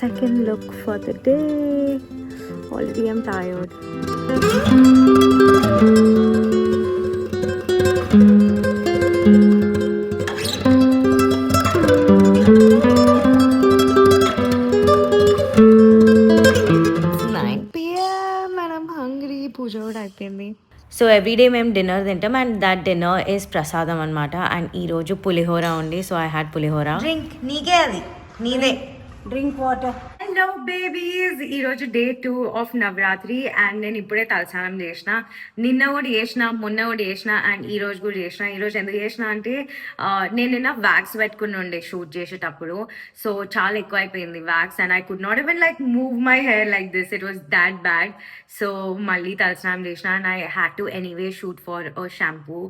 Second look for the day. Already I'm tired. It's 9 p.m. and I'm hungry. పూజ కూడా అయిపోయింది. So everyday మేము dinner తింటాం and that dinner is ప్రసాదం అనమాట. And ఈరోజు పులిహోర ఉంది. So I had pulihora. Drink నీకే అది నీదే డ్రింక్ వాటర్. హలో బేబీస్, ఈరోజు డే 2 ఆఫ్ నవరాత్రి అండ్ నేను ఇప్పుడే తలస్నానం చేసిన. నిన్న కూడా చేసిన, మొన్న కూడా చేసిన అండ్ ఈ రోజు కూడా చేసిన. ఈరోజు ఎందుకు చేసిన అంటే నేను నిన్న వ్యాక్స్ పెట్టుకుని ఉండే షూట్ చేసేటప్పుడు. సో చాలా ఎక్కువ అయిపోయింది wax and I could not even like move my hair like this. It was that bad. So మళ్ళీ తలస్నానం చేసిన and I had to anyway shoot for a shampoo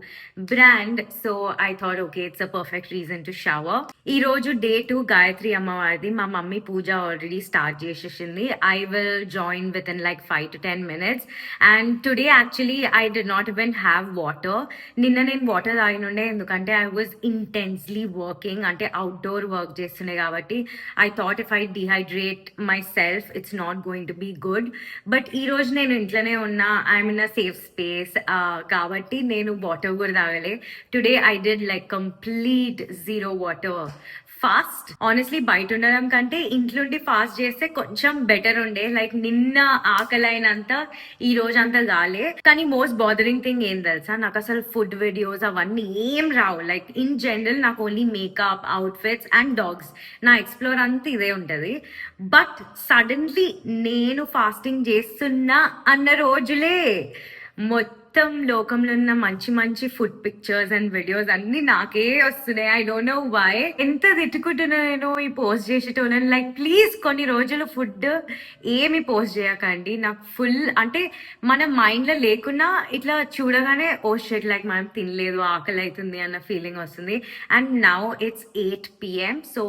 brand. So I thought okay it's a perfect reason to shower. ఈ రోజు day 2 Gayatri అమ్మవారిది. మా mummy పూజ already start చేసేసింది. I will join with in like 5 to 10 minutes. And today actually I D not even have water. నిన్న నేను water తాగినుండే ఎందుకంటే I was intensely working, అంటే అవుట్డోర్ వర్క్ చేస్తుండే కాబట్టి I thought if I dehydrate myself it's not going to be good. But ఈ రోజు నేను ఇంట్లోనే ఉన్నా, I'm in a safe space కాబట్టి నేను వాటర్ కూడా తాగలే. Today I did like complete zero water fast honestly బయట ఉండడం కంటే ఇంట్లోండి ఫాస్ట్ చేస్తే కొంచెం బెటర్ ఉండే లైక్ నిన్న ఆకలైనంత ఈ రోజు అంత కాలే కానీ మోస్ట్ బాదరింగ్ థింగ్ ఏం తెలుసా నాకు అసలు ఫుడ్ వీడియోస్ అవన్నీ ఏం రావు లైక్ ఇన్ జనరల్ నాకు only makeup outfits and dogs నా ఎక్స్ప్లోర్ అంతా ఇదే ఉంటది బట్ సడన్లీ నేను ఫాస్టింగ్ చేస్తున్నా అన్న రోజులే మొత్తం లోకంలో ఉన్న మంచి మంచి ఫుడ్ పిక్చర్స్ అండ్ వీడియోస్ అన్ని నాకే వస్తున్నాయి ఐ డోంట్ నో వై ఎంత తిట్టుకుంటున్నా నేను ఈ పోస్ట్ చేసేటోళ్ళని లైక్ ప్లీజ్ కొన్ని రోజులు ఫుడ్ ఏమి పోస్ట్ చేయకండి నాకు ఫుల్ అంటే మన మైండ్ లో లేకున్నా ఇట్లా చూడగానే ఓ షెట్ లైక్ మనం తినలేదు ఆకలి అవుతుంది అన్న ఫీలింగ్ వస్తుంది and now it's 8 PM so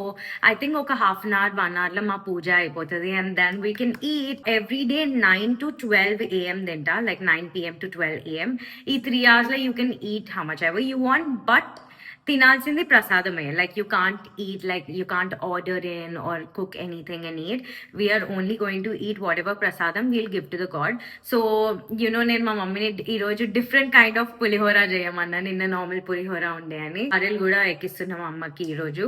I think ఒక హాఫ్ అన్ అవర్ 1 hour లో మా పూజ అయిపోతుంది and then we can eat every day 9 to 12 AM తింటా లైక్ 9 PM to 12 AM ఈ 3 hours లో you can eat how much ever you want but తినాల్సింది ప్రసాదమే like you can't eat like you can't order in or cook anything and eat we are only going to eat whatever prasadam we'll give to the god so you know నేను మా మమ్మీని ఈ రోజు different kind of పులిహోర చేయమన్నా నిన్న normal పులిహోర ఉండే అని అరెల్ కూడా ఎక్కిస్తున్నాం అమ్మకి ఈ రోజు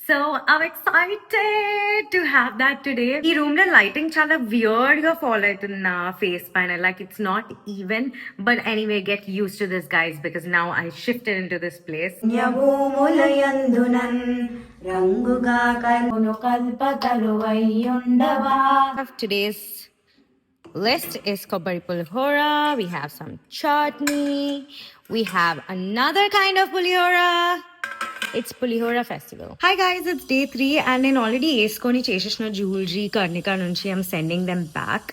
so I'm excited to have that today ఈ రూమ్ లో లైటింగ్ చాలా వియర్డ్ గా ఫాలో అవుతుంది నా ఫేస్ పైన like it's not even but anyway get used to this guys because now I shifted in to this place భూములయందునన్ రంగుగా కనును కల్పతలు అయ్యుండవా. Today's list is kobbari pulihora. We have some chutney. We have another kind of pulihora. It's Pulihora Festival. Hi guys, it's day 3 and నేను already వేసుకొని చేసేసిన jewellery కర్ణిక నుంచి I'm sending them back.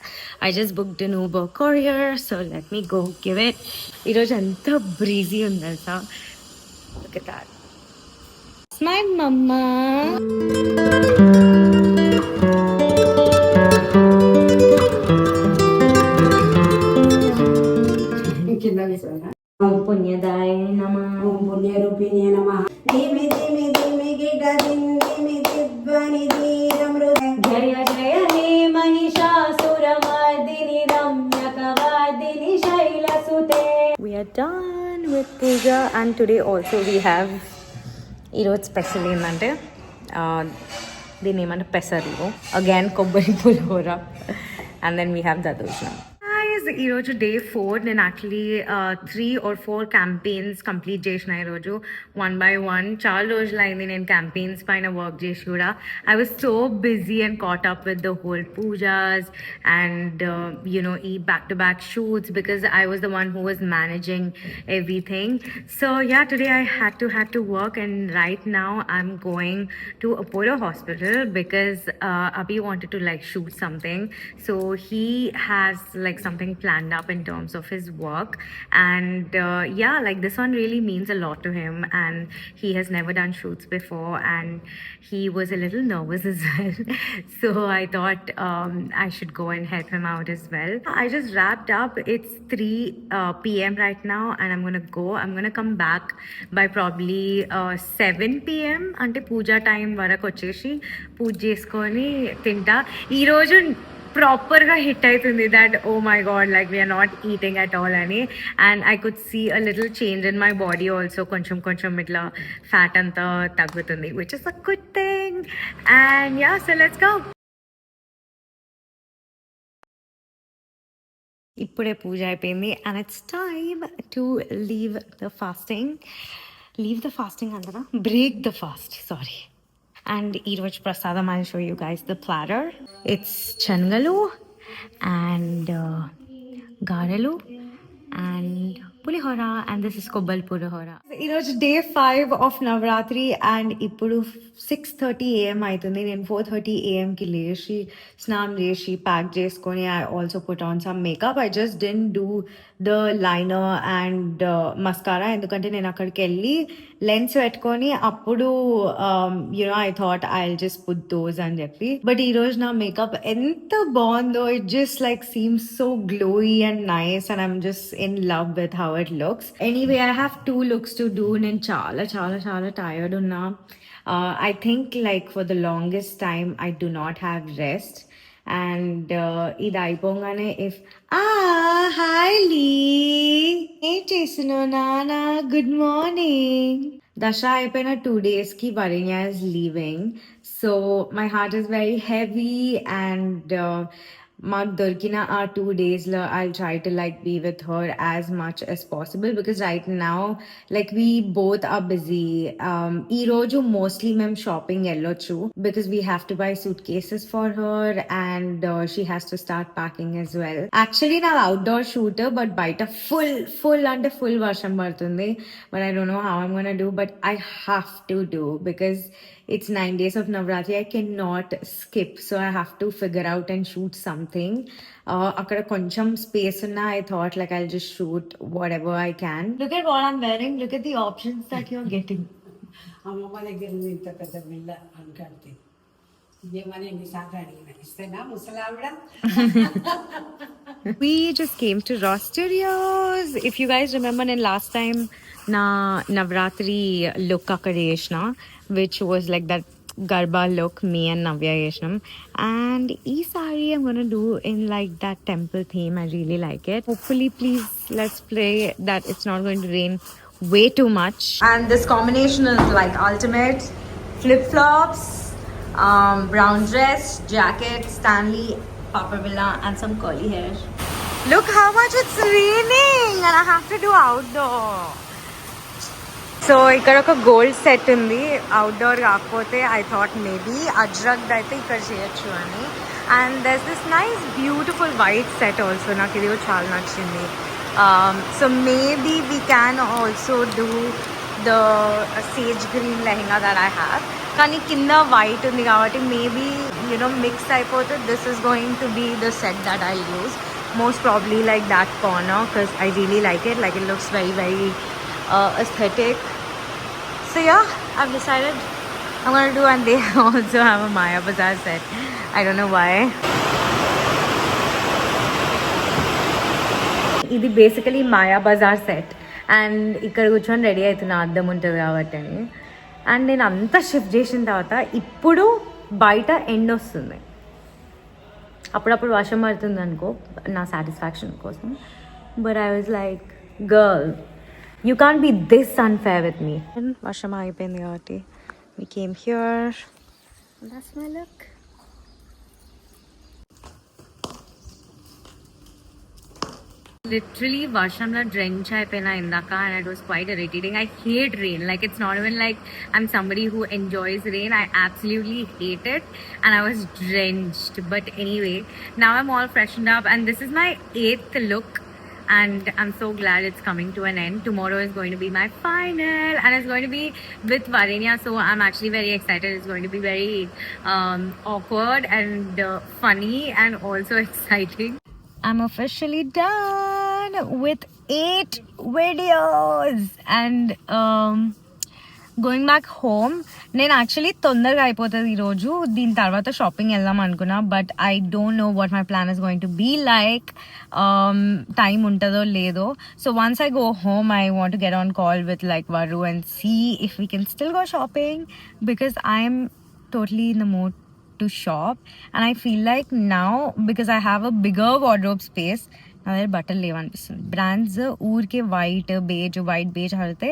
I just booked an Uber courier, so let me go give it. ఈరోజు ఎంత breezy ఉంది తెలుసా. Look at that. It's my mama. Om Punyadaya Namah. ఓం పుణ్యరూపిణ్యే నమః. ధిమి ధిమి ధిమి గిట ధిమి దిధ్వని ధీరమృత. జయ జయ హే Mahishasuramardini రమ్యకవర్దిని శైలసుతే. We are done with puja and today also we have ఈరోజు special ఏంటంటే దీన్ని ఏమంటే పెసర్లు అగైన్ కొబ్బరి పులిహోర అండ్ దెన్ వీ హ్యావ్ దదోజనం ఈరోజు డే 4 నేను యాక్చువల్లీ 3 or 4 క్యాంపెయిన్స్ కంప్లీట్ చేసిన ఈరోజు 1 by 1 చాలా రోజులు అయింది నేను క్యాంపెయిన్స్ పైన వర్క్ చేసి కూడా I was so busy and caught up with the whole pujas and you know ఈ back to back shoots because I was the one who was managing everything so yeah today I had to work and right now I'm going to Apollo Hospital because Abhi wanted to like shoot something so he has like something planned up in terms of his work and yeah like this one really means a lot to him and he has never done shoots before and he was a little nervous as well so I thought I should go and help him out as well. I just wrapped up. It's 3 PM right now and I'm gonna come back by probably 7 PM అంటే పూజా time వరకు వచ్చేసి పూజ చేసుకొని తింటా ఈ రోజు ప్రాపర్గా hit అవుతుంది that oh my god like we're not eating at all అని and I could see a little change in my body also కొంచెం ఇట్లా ఫ్యాట్ అంతా తగ్గుతుంది which is a good thing and yeah so let's go. ఇప్పుడే పూజ అయిపోయింది and it's time to leave the fasting అంటారా break the fast sorry. And ఈరోజు ప్రసాదం I'll show you guys the platter. It's శనగలు and గారెలు and pulihora and this is కొబ్బరి పులిహోర. ఈరోజు డే 5 ఆఫ్ నవరాత్రి అండ్ ఇప్పుడు 6:30 AM అవుతుంది. నేను 4:30 AMకి లేచి స్నానం చేసి ప్యాక్ చేసుకొని I also put on some makeup. I just didn't do the liner and mascara ఎందుకంటే నేను అక్కడికి వెళ్ళి లెన్స్ పెట్టుకొని అప్పుడు you know I thought I just put those అని చెప్పి బట్ ఈరోజు నా మేకప్ ఎంత బాగుందో it just like seems so glowy and nice and I'm just in love with how it looks. Anyway I have 2 looks to do. నేను చాలా tired ఉన్నా. I think like for the longest time I do not have rest and ఇది అయిపోగానే if hi లీ ఏం చేస్తున్నావు నానా good morning Dasara అయిపోయిన 2 days కి Varenya is leaving, so my heart is very heavy and మాకు దొరికిన ఆ 2 days లో I'll try to like be with her as much as possible because right now like we both are busy. ఈ రోజు mostly మేము shopping వెళ్ళొచ్చు because we have to buy suitcases for her and she has to start packing as well. Actually నా outdoor shooter but బయట full అంటే full వర్షం పడుతుంది, but I don't know how I'm gonna do, but I have to do because it's 9 days of Navratri. I cannot skip, so I have to figure out and shoot something. Akkada koncham space unna, I thought like I'll just shoot whatever I can. Look at what I'm wearing. Look at the options that you're getting. అమ్మమ్మ దగ్గర ఉంది ఇంత పెద్ద బిల్ల అనుకడితే ఏమని ఎన్నిసార్లు అడిగిన ఇస్తేనా ముసలావిడ. We just came to Ross Studios. If you guys remember in last time na Navratri look akkada chesna, which was like that Garba look me and Navya chesnam, and ee saree I'm going to do in like that temple theme. I really like it. Hopefully please let's pray that it's not going to rain way too much. And this combination is like ultimate. Flip-flops, brown dress, jacket, Stanley, Papa Villa, and some curly hair. Look how much it's raining and I have to do outdoor. So ఇక్కడ ఒక gold set ఉంది outdoor కాకపోతే I thought maybe ajrak అయితే ఇక్కడ చేయొచ్చు అని. And there's this nice beautiful white set also, నాకు ఇది కూడా చాలా నచ్చింది. So maybe we can also do the sage green lehenga that I have, కానీ కింద వైట్ ఉంది కాబట్టి మేబీ యునో మిక్స్ అయిపోతే this is going to be the set that I use most probably, like that corner, because I really like it. Like it looks very very aesthetic. So yeah, I've decided I'm gonna do, and they also have a Maya Bazaar set. I don't know why. ఇది basically Maya Bazaar set and ఇక్కడ కూర్చొని ready అవుతున్నా అద్దం ఉంటుంది కాబట్టి అని. And నేను అంతా షిఫ్ట్ చేసిన తర్వాత ఇప్పుడు బయట ఎండ్ వస్తుంది, అప్పుడప్పుడు వర్షం పడుతుంది అనుకో నా సాటిస్ఫాక్షన్ కోసం. But I was like girl you can't be this unfair with me. వర్షం ఆగిపోయింది కాబట్టి we came here. That's my look. Literally వర్షంలో డ్రెంచ్ అయిపోయినా ఇందాక and it was quite irritating. I hate rain. Like it's not even like I'm somebody who enjoys rain. I absolutely hate it and I was drenched. But anyway, now I'm all freshened up and this is my 8th look and I'm so glad it's coming to an end. Tomorrow is going to be my final and it's going to be with Varenya, so I'm actually very excited. It's going to be very awkward and funny and also exciting. I'm officially done with 8 videos and going back home. నేను actually తొందరగా అయిపోతుంది ఈరోజు, దీని తర్వాత shopping వెళ్దాం అనుకున్నా, but I don't know what my plan is going to be like, time ఉంటుందో లేదో. So once I go home I want to get on call with like Varu and see if we can still go shopping because I am totally in the mood to shop and I feel like now because I have a bigger wardrobe space నా దగ్గర బట్టలు లేవనిపిస్తుంది. Brands ఊరికే white beige ఆడితే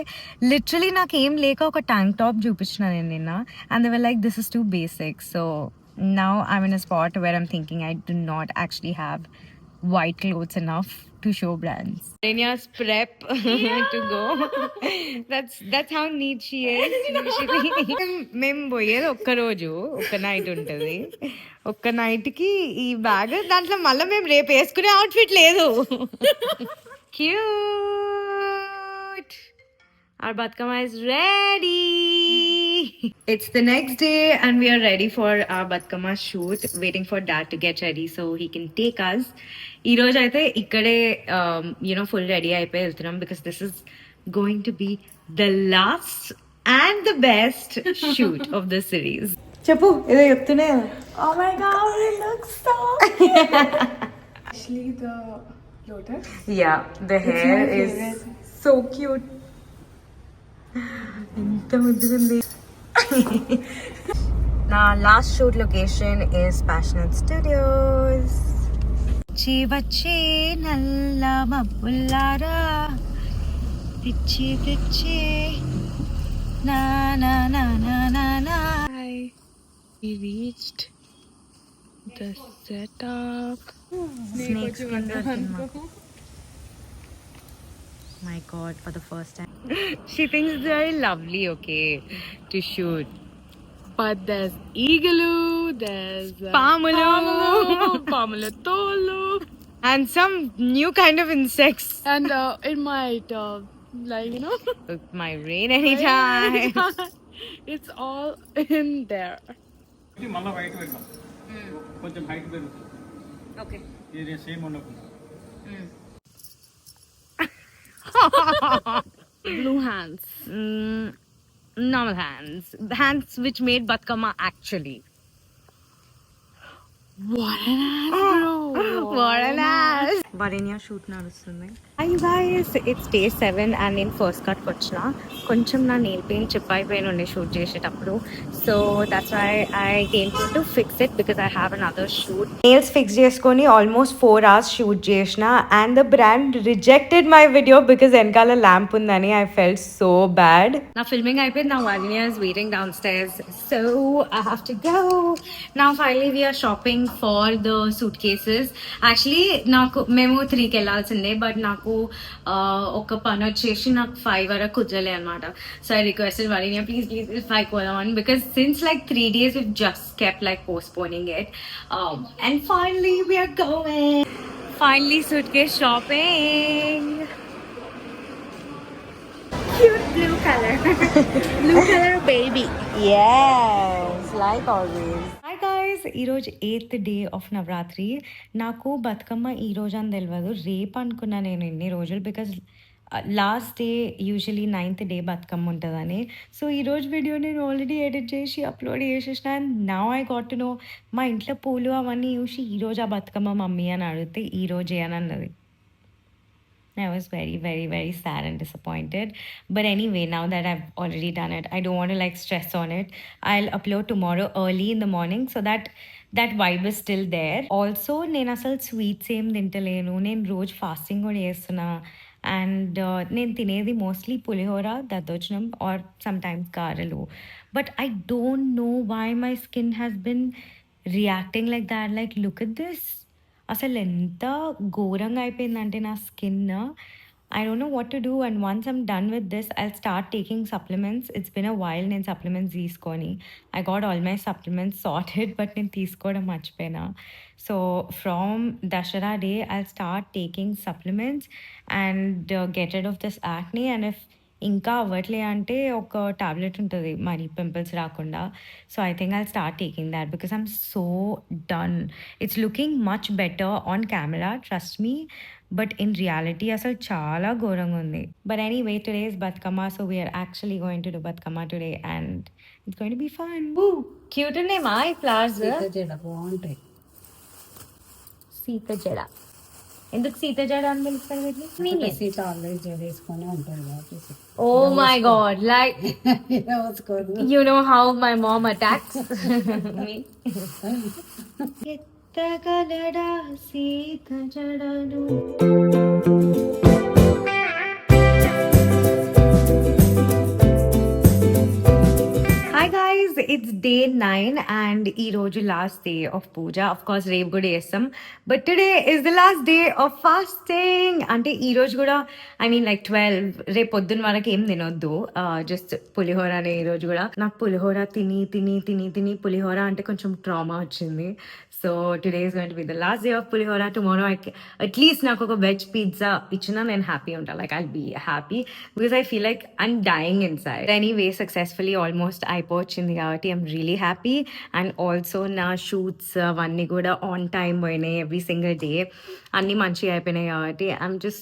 literally నాకు ఏం లేక ఒక tank top చూపించిన నేను నిన్న and they were like this is too basic. So now I'm in a spot where I'm thinking I do not actually have white clothes enough to show brands. Renya's prep to go. That's how neat she is usually. మేము పోయేది ఒక్క రోజు ఒక్క night ఉంటుంది, ఒక్క నైట్కి ఈ bag, దాంట్లో మళ్ళీ మేము రేపు వేసుకునే అవుట్ఫిట్ లేదు. Cute. Our Batkama is ready. It's the next day and we are ready for our Batkama shoot, waiting for Dad to get ready so he can take us. ఈ రోజు అయితే ఇక్కడే ఫుల్ రెడీ అయిపోయి వెళ్తున్నాం because this is going to be the last and the best shoot of the series. చెప్పు ఏదో చెప్తున్నా. Oh my god, it looks so cute. Actually the lotus. Yeah, the hair is so cute. ఎంత ముద్దుగా ఉంది. నా last shoot location is passionate studios. వచ్చే నల్ల మబ్బుల్లారా పిచ్చి పిచ్చి నా నా నా నా నా నా. Hi. We reached the setup. Snake skin దొరికింది. My God, for the first time. She thinks it's very lovely, okay, to shoot. But there's Eagaloo, there's Pamulu. Pamela Tolu, And some new kind of insects. and it might, like, you know, It might rain anytime. it's all in there. ఇది మళ్ళీ white వెళ్దాం కొంచెం height పెరుగుతుంది Okay. ఇది same ఉండకుండా Blue hands. Normal hands. Hands which made Batkama actually. What an ass, bro. What an ass. Varinya shoot nadustundi. Hi guys, it's day 7 and నేను first cut వచ్చిన కొంచెం నా నెయిల్ పెయింట్ చిప్ అయిపోయిన ఉండే shoot చేసేటప్పుడు. So that's why I came to fix it because I have another shoot. Nails fix చేసుకొని almost 4 hours షూట్ చేసిన and the brand rejected my video because వెనకాల ల్యాంప్ ఉందని. I felt so bad. నా filming అయిపోయింది. నా Varinya is waiting downstairs, so I have to go. Now finally we are shopping for the suitcases. Actually నాకు మేము 3కి వెళ్ళాల్సిందే but నాకు ఒక పని వచ్చేసి నాకు 5 వరకు కుదరలే అనమాట. So I requested Varinya please 5 పోదామని because since like 3 days we've just kept like postponing it, and finally we are going. Finally suitcase shopping. Cute blue color. Blue color baby. Yes, like always. Hi guys, ఈరోజు 8th day of Navratri. నాకు బతుకమ్మ ఈ రోజు అని తెలియదు, రేపు అనుకున్నా నేను ఇన్ని రోజులు because last day usually 9th day Bathukamma ఉంటుందని. సో ఈరోజు వీడియో నేను ఆల్రెడీ ఎడిట్ చేసి అప్లోడ్ చేసేసిన. And now I got to know మా ఇంట్లో పూలు అవన్నీ చూసి ఈరోజు ఆ బతుకమ్మ మమ్మీ అని అడిగితే ఈరోజే అని అన్నది. I was very, very, very sad and disappointed. But anyway, now that I've already done it, I don't want to like stress on it. I'll upload tomorrow early in the morning so that that vibe is still there. Also, నేను అసలు sweets ఏం తింటలేను. నేను రోజు fasting కూడా చేస్తున్నా. And నేను తినేది mostly పులిహోర, దద్దోజనం ఆర్ సమ్ టైమ్స్ గారెలు. But I don't know why my skin has been reacting like that. Like look at this. అసలు ఎంత ఘోరంగా అయిపోయిందంటే నా స్కిన్. I don't know what to do. And once I'm done with this I start taking supplements. It's been a while నేను supplements తీసుకొని. I got all my supplements sorted but నేను తీసుకోవడం మర్చిపోయినా. So from Dussehra day I start taking supplements and get rid of this acne. And if ఇంకా అవ్వట్లే అంటే ఒక tablet ఉంటుంది మరి పింపుల్స్ రాకుండా. So I think I start taking that because I'm so done. It's looking much better on camera, trust me, but in reality అసలు చాలా ఘోరంగా ఉంది. But anyway today is Bathukamma, so we're actually going to do Bathukamma today and it's going to be fun. Cute ఉన్నాయి మా ఈ flowers. బాగుంటాయి. సీత జడ. ఎందుకు సీత జడ అని పిలుస్తారు వీటిని? సీత ఆల్రెడీ చేసుకొని ఉంటుంది కాబట్టి Oh my God, like you know how my mom attacks me. ఎత్తగలడా Sita జడను. Hi guys, it's day 9 and ee roju last day of puja. Of course రేపు కూడా చేస్తాం, but today is the last day of fasting. అంటే ఈ రోజు కూడా I mean like 12 రేపు పొద్దున్న వరకు ఏం తినొద్దు, జస్ట్ పులిహోర అనే. ఈ రోజు కూడా నాకు పులిహోర తిని తిని తిని తిని పులిహోర అంటే కొంచెం ట్రామా వచ్చింది. So today is going to be the last day of pulihora. Tomorrow at least నాకు ఒక వెజ్ పిజ్జా ఇచ్చినా నేను హ్యాపీ ఉంటాను. Like I'll be happy because I feel like I'm dying inside. Anyway, successfully almost అయిపోవచ్చింది కాబట్టి I'm really happy. And also నా shoots అవన్నీ కూడా on time పోయినాయి. ఎవ్రీ సింగిల్ డే అన్నీ మంచిగా అయిపోయినాయి కాబట్టి I'm just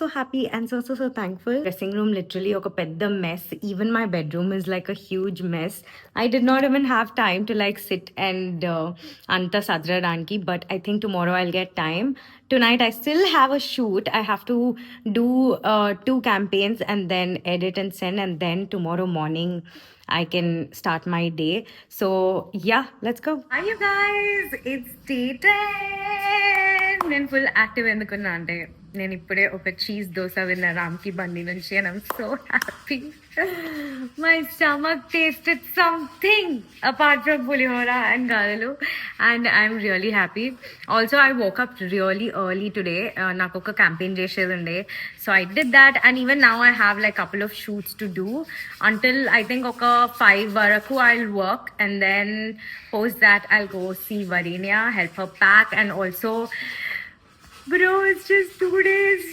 so happy and so thankful. Dressing room literally ఒక పెద్ద mess. Even my bedroom is like a huge mess. I did not even have time to like sit and అంతా sadradhanki, but I think tomorrow I'll get time. Tonight I still have a shoot. I have to do 2 campaigns and then edit and send, and then tomorrow morning I can start my day. So yeah, let's go. Hi you guys, it's day 10. నేను full active ఎందుకున్నా అంటే నేను ఇప్పుడే ఒక cheese dosa విన్నా రామ్కి బండి నుంచి, and I'm so happy. My stomach tasted something apart from pulihora and garelu, and I'm really happy. Also I woke up really early today. నాకు ఒక క్యాంపెయిన్ చేసేది ఉండే, so I did that, and even now I have like couple of shoots to do until I think ఒక 5 వరకు I will work, and then post that I will go see Varinya, help her pack, and also bro, it's just 2 days.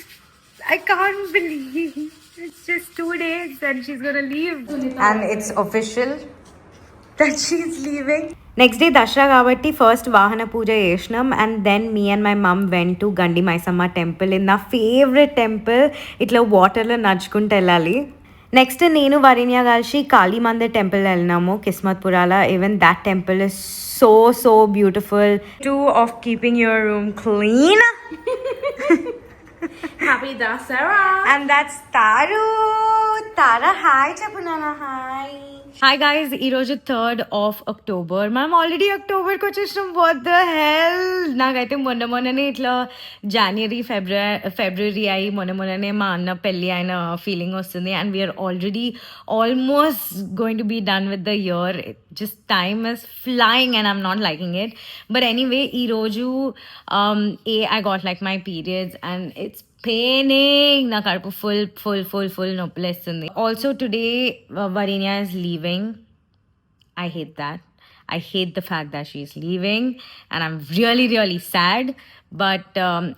I can't believe it's just 2 days and she's gonna leave. And it's official that she's leaving. Next day Dashra kabatti first Vahana Puja chesnam, and then me and my mum went to Gandi Maisamma temple, in na favorite temple. Itla water lo nadukunta ellali. Next నేను వరిన్య కలిసి కాళీ Mandir temple వెళ్ళినాము కిస్మత్పురాలో. Even that temple is so beautiful. 2 of keeping your room clean. Happy Dasara. And that's Taru. Tara, hi Chapunana, hi. Hi guys, ఈ రోజు 3rd of October. మనం already అక్టోబర్కి వచ్చేసినాం. What the hell. నాకైతే మొన్ననే ఇట్లా జనవరి ఫిబ్రవరి అయ్యి మొన్ననే మా అన్న పెళ్ళి అయిన ఫీలింగ్ వస్తుంది, and we're already almost going to be done with the year. Just time is flying and I'm not liking it. But anyway ఈరోజు I got like my periods and it's paining. నా కడుపు full నొప్పిలేస్తుంది. Also today Varinya is leaving. I hate that. I hate the fact that she is leaving, and I'm really sad. But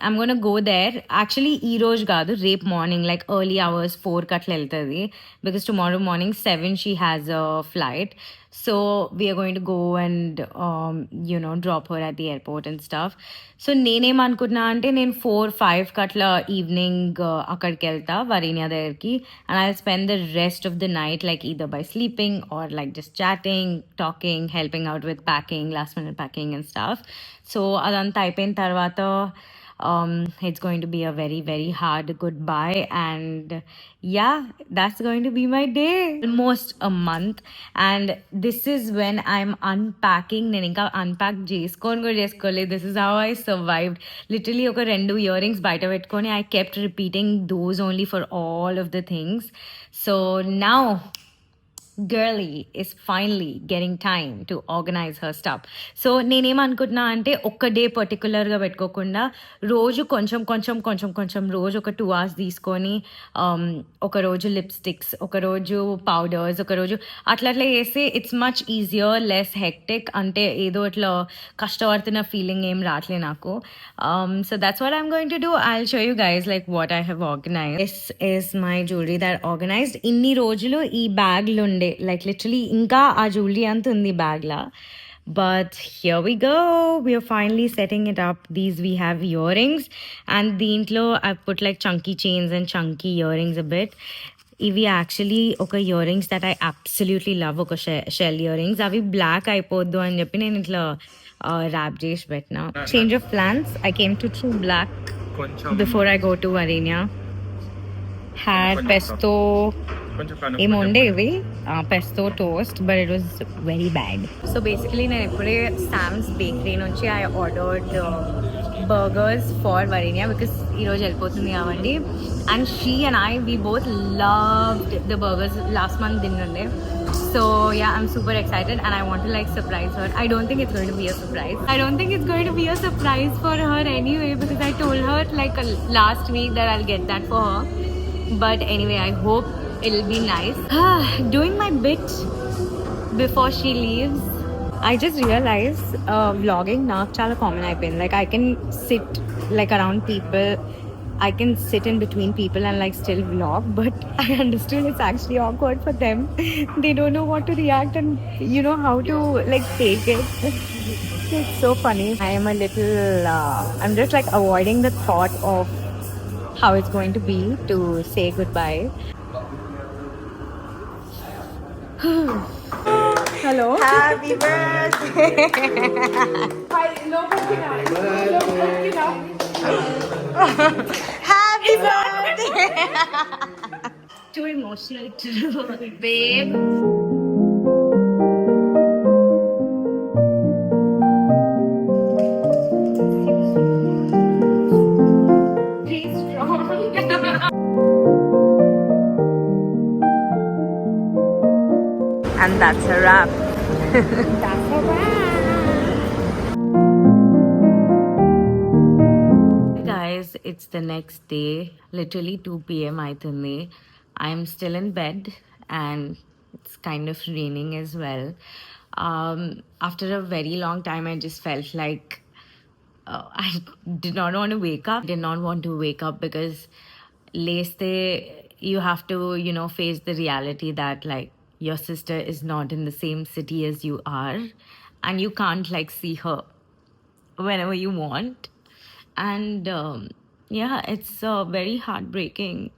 I'm gonna go there. Actually, ee roj gaadu, rape morning, like early hours 4 katla eltadi, because tomorrow morning 7 she has a flight. So we are going to go and drop her at the airport and stuff. So నేనేం అనుకున్నా అంటే నేను 4-5 కట్ల evening అక్కడికి వెళ్తా Varinya దగ్గరికి, and I'll spend the rest of the night like either by sleeping or like just chatting, talking, helping out with packing, last minute packing and stuff. So అదంతా అయిపోయిన తర్వాత it's going to be a very hard goodbye, and yeah, that's going to be my day. Almost a month, and this is when I'm unpacking. నేను ఇంకా unpack చేసుకోలేదు. This is how I survived. Literally ఒక 2 earrings బయట పెట్టుకొని I kept repeating those only for all of the things. So now girly is finally getting time to organize her stuff. So నేనేమనుకుంటున్నా అంటే ఒక్క day పర్టికులర్గా పెట్టుకోకుండా రోజు కొంచెం రోజు ఒక 2 hours తీసుకొని ఒక రోజు లిప్స్టిక్స్, ఒక రోజు పౌడర్స్, ఒక రోజు అట్లా చేస్తే it's much easier, less hectic. అంటే ఏదో ఇట్లా కష్టపడుతున్న ఫీలింగ్ ఏం రావట్లే నాకు. So that's what I'm going to do. I will show you guys like what I have organised. This is my jewellery that organised. ఇన్ని రోజులు ఈ బ్యాగ్లు ఉండే, like literally ఇంకా ఆ జ్యువెలరీ అంత ఉంది బ్యాగ్లా. But here we go, we are finally setting it up. These we have earrings, and దీంట్లో I put like chunky chains and chunky earrings a bit. ఇవి యాక్చువల్లీ ఒక earrings that I absolutely love, ఒక shell earrings. అవి black అయిపోద్దు అని చెప్పి నేను ఇట్లా ర్యాప్ చేసి పెట్టిన. Change of plans, I came to true black before I go to Varinya. Had pesto ఏమో ఉండే ఇవి, pesto toast, but it was very bad. So basically నేను ఇప్పుడే సామ్స్ బేకరీ నుంచి I ordered burgers for Varinya because ఈరోజు వెళ్ళిపోతుంది కాబట్టి. And she and we both loved the burgers last month తిన్నుండే. So yeah, I'm super excited and I want to like surprise her. I don't think it's going to be a surprise for her anyway, because I told her like last week that I'll get that for her. But anyway, I hope it'll be nice. Doing my bit before she leaves. I just realized vlogging నాకు చాలా common అయిపోయింది. Like I can sit like around people, I can sit in between people and like still vlog, but I understood it's actually awkward for them. They don't know what to react and how to like take it. It's so funny. I am a little I'm just like avoiding the thought of how it's going to be to say goodbye. Hello. Happy birthday. Hi, Happy birthday. Too emotional to babe. Be strong. And that's a wrap. That's a wrap. Hey guys, it's the next day, literally 2 p.m. I think. I'm still in bed and it's kind of raining as well. After a very long time, I just felt like I did not want to wake up. Did not want to wake up because you have to, face the reality that like your sister is not in the same city as you are, and you can't like see her whenever you want. And yeah, it's very heartbreaking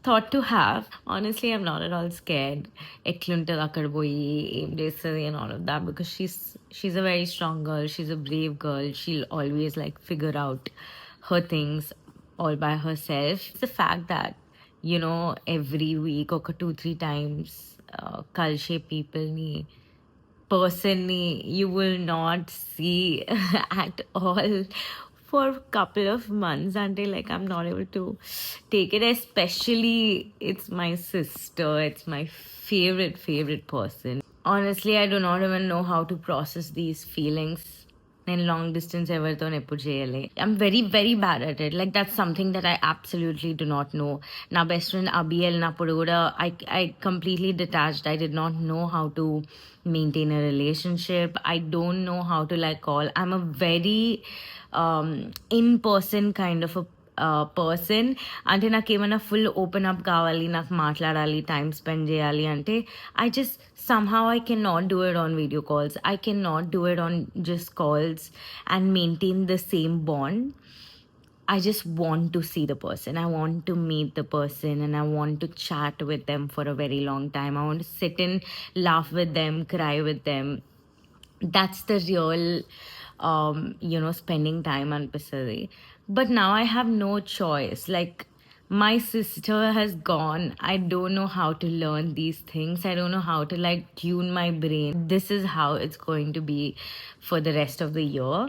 thought to have. Honestly, I'm not at all scared. And all of that, because she's a very strong girl. She's a brave girl. She'll always like figure out her things all by herself. It's the fact that, every week or 2-3 times, culture people ni personally you will not see at all for a couple of months until like I'm not able to take it. Especially it's my sister, it's my favorite person. Honestly, I do not even know how to process these feelings. In long distance everything eppadu cheyale. I'm very bad at it. Like that's something that I absolutely do not know. Na best friend Abiel na puruda, I completely detached. I did not know how to maintain a relationship. I don't know how to like call. I'm a very in person kind of a person. అంటే నాకు ఏమైనా full open up కావాలి, నాకు మాట్లాడాలి, time spend చేయాలి అంటే somehow I cannot do it on video calls. I cannot do it on just calls and maintain the same bond. I just want to see the person. I want to meet the person and I want to chat with them for a very long time. I want to sit and laugh with them, cry with them. That's the real spending time on Pisari. But now I have no choice. Like my sister has gone. I don't know how to learn these things. I don't know how to like tune my brain. This is how it's going to be for the rest of the year.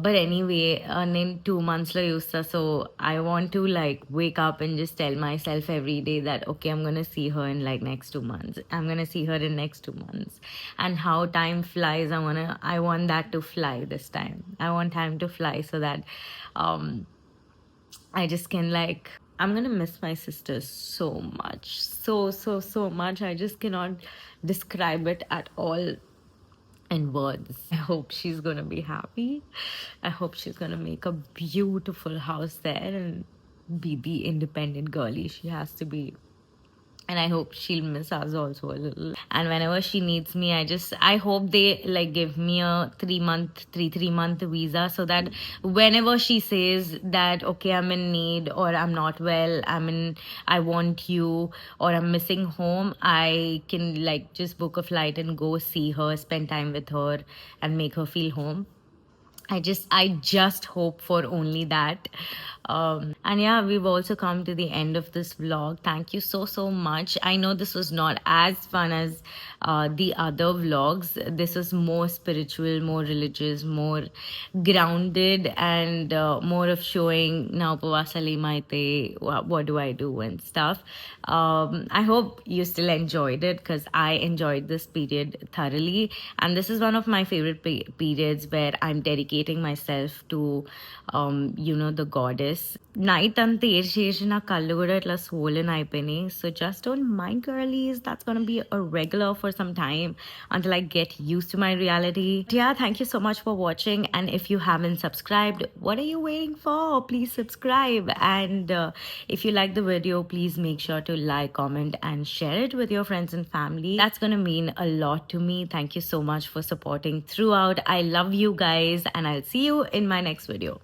But anyway, in 2 months la usta, so I want to like wake up and just tell myself every day that okay, I'm gonna see her in like next 2 months. I'm gonna see her in next 2 months. And how time flies, I want that to fly this time. I want time to fly so that I just can like, I'm gonna miss my sister so much, so much. I just cannot describe it at all in words. I hope she's gonna be happy. I hope she's gonna make a beautiful house there and be the independent girlie she has to be. And I hope she'll miss us also a little. And whenever she needs me, I hope they like give me a 3-month visa, so that whenever she says that okay, I'm in need or I'm not well, I want you, or I'm missing home, I can like just book a flight and go see her, spend time with her and make her feel home. I just hope for only that. And yeah, we've also come to the end of this vlog. Thank you so much. I know this was not as fun as the other vlogs. This was more spiritual, more religious, more grounded, and more of showing now upavasali maite, what do I do and stuff. I hope you still enjoyed it, because I enjoyed this period thoroughly, and this is one of my favorite periods where I'm dedicating myself to the goddess. Night ante చేసి నా కళ్ళు కూడా ఇట్లా swollen అయిపోయినాయి. So just don't mind, girlies. That's gonna be a regular for some time until I get used to my reality. Yeah, thank you so much for watching, and if you haven't subscribed, what are you waiting for? Please subscribe, and if you like the video, please make sure to like, comment and share it with your friends and family. That's gonna mean a lot to me. Thank you so much for supporting throughout. I love you guys, and I'll see you in my next video.